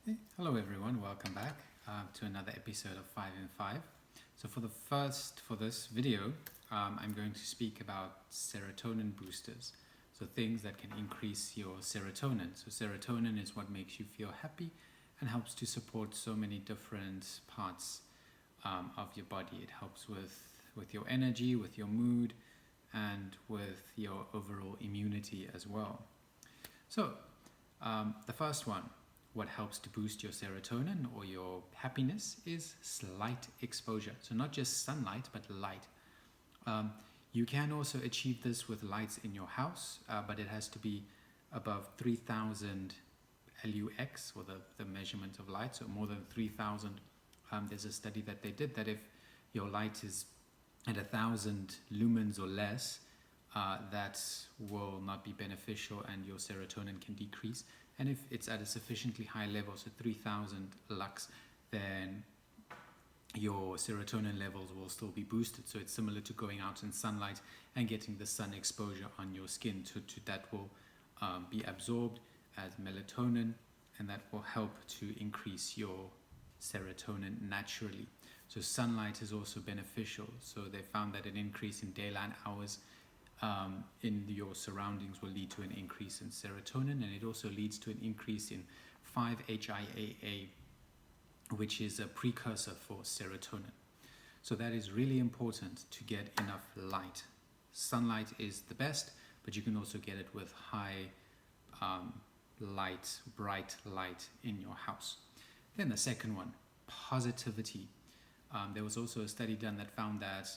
Hey, hello everyone, welcome back to another episode of 5 in 5. So for this video, I'm going to speak about serotonin boosters. So things that can increase your serotonin. So serotonin is what makes you feel happy and helps to support so many different parts of your body. It helps with your energy, with your mood, and with your overall immunity as well. So the first one, what helps to boost your serotonin or your happiness is light exposure. So not just sunlight, but light. You can also achieve this with lights in your house, but it has to be above 3000 LUX, or the measurement of light, so more than 3000. There's a study that they did that if your light is at 1000 lumens or less, that will not be beneficial and your serotonin can decrease. And if it's at a sufficiently high level, so 3000 lux, then your serotonin levels will still be boosted. So it's similar to going out in sunlight and getting the sun exposure on your skin. That will be absorbed as melatonin, and that will help to increase your serotonin naturally. So sunlight is also beneficial. So they found that an increase in daylight hours in your surroundings will lead to an increase in serotonin, and it also leads to an increase in 5-HIAA, which is a precursor for serotonin. So that is really important to get enough light. Sunlight is the best, but you can also get it with high light, bright light in your house. Then the second one, positivity. There was also a study done that found that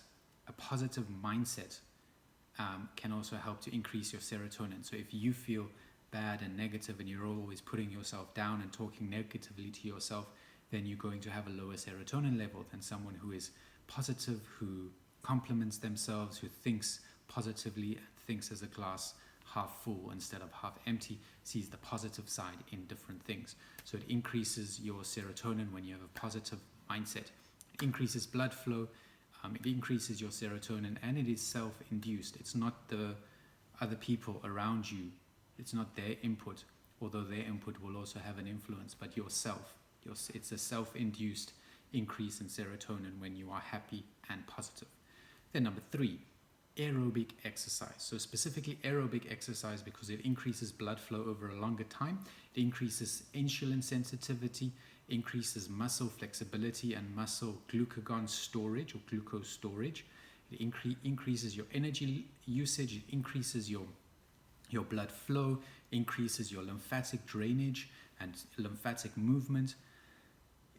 a positive mindset can also help to increase your serotonin. So if you feel bad and negative and you're always putting yourself down and talking negatively to yourself, then you're going to have a lower serotonin level than someone who is positive, who compliments themselves, who thinks positively and thinks as a glass half full instead of half empty, sees the positive side in different things. So it increases your serotonin when you have a positive mindset. It increases blood flow. It increases your serotonin, and it is self-induced. It's not the other people around you. It's not their input, although their input will also have an influence, but yourself. It's a self-induced increase in serotonin when you are happy and positive. Then number 3, aerobic exercise. So specifically aerobic exercise because it increases blood flow over a longer time. It increases insulin sensitivity, increases muscle flexibility and muscle glucagon storage or glucose storage. It increases your energy usage. It increases your blood flow, increases your lymphatic drainage and lymphatic movement.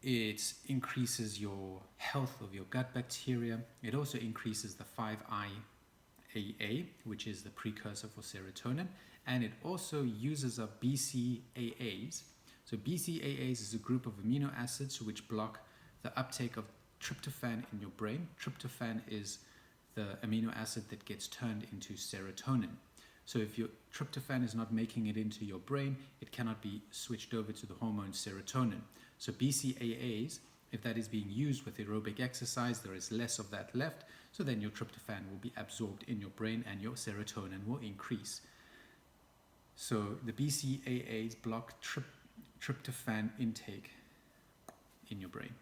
It increases your health of your gut bacteria. It also increases the 5-IAA, which is the precursor for serotonin, and it also uses up BCAAs. So BCAAs is a group of amino acids which block the uptake of tryptophan in your brain. Tryptophan is the amino acid that gets turned into serotonin. So if your tryptophan is not making it into your brain, it cannot be switched over to the hormone serotonin. So BCAAs, if that is being used with aerobic exercise, there is less of that left. So then your tryptophan will be absorbed in your brain and your serotonin will increase. So the BCAAs block tryptophan intake in your brain.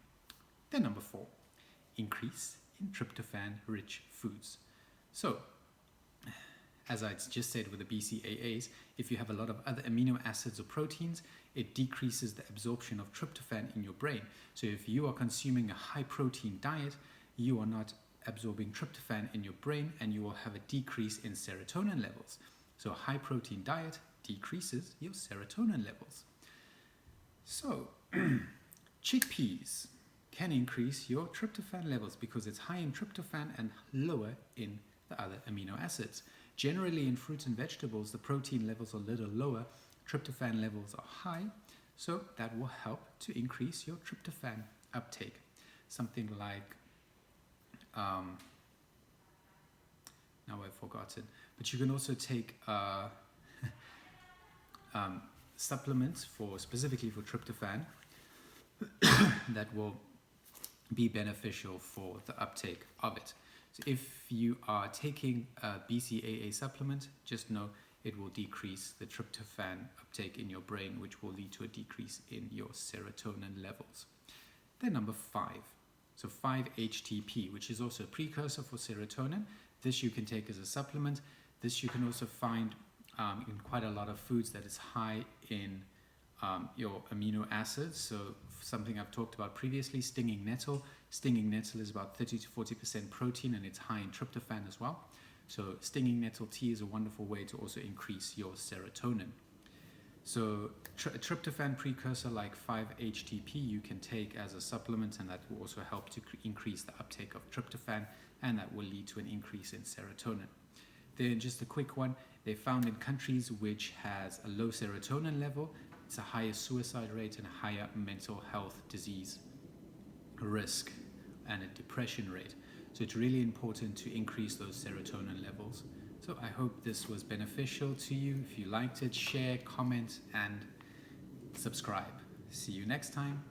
Then number 4, increase in tryptophan-rich foods. So, as I just said with the BCAAs, if you have a lot of other amino acids or proteins, it decreases the absorption of tryptophan in your brain. So if you are consuming a high-protein diet, you are not absorbing tryptophan in your brain and you will have a decrease in serotonin levels. So a high-protein diet decreases your serotonin levels. So, chickpeas can increase your tryptophan levels because it's high in tryptophan and lower in the other amino acids. Generally in fruits and vegetables, the protein levels are a little lower, tryptophan levels are high, so that will help to increase your tryptophan uptake. Something like, now I've forgotten, but you can also take supplements specifically for tryptophan that will be beneficial for the uptake of it. So if you are taking a BCAA supplement, just know it will decrease the tryptophan uptake in your brain, which will lead to a decrease in your serotonin levels. Then number 5. So 5-HTP, which is also a precursor for serotonin. This you can take as a supplement. This you can also find in quite a lot of foods that is high in your amino acids. So something I've talked about previously, stinging nettle. Stinging nettle is about 30 to 40% protein, and it's high in tryptophan as well. So stinging nettle tea is a wonderful way to also increase your serotonin. So a tryptophan precursor like 5-HTP you can take as a supplement, and that will also help to increase the uptake of tryptophan, and that will lead to an increase in serotonin. Then just a quick one, they found in countries which has a low serotonin level, it's a higher suicide rate and a higher mental health disease risk and a depression rate. So it's really important to increase those serotonin levels. So I hope this was beneficial to you. If you liked it, share, comment, and subscribe. See you next time.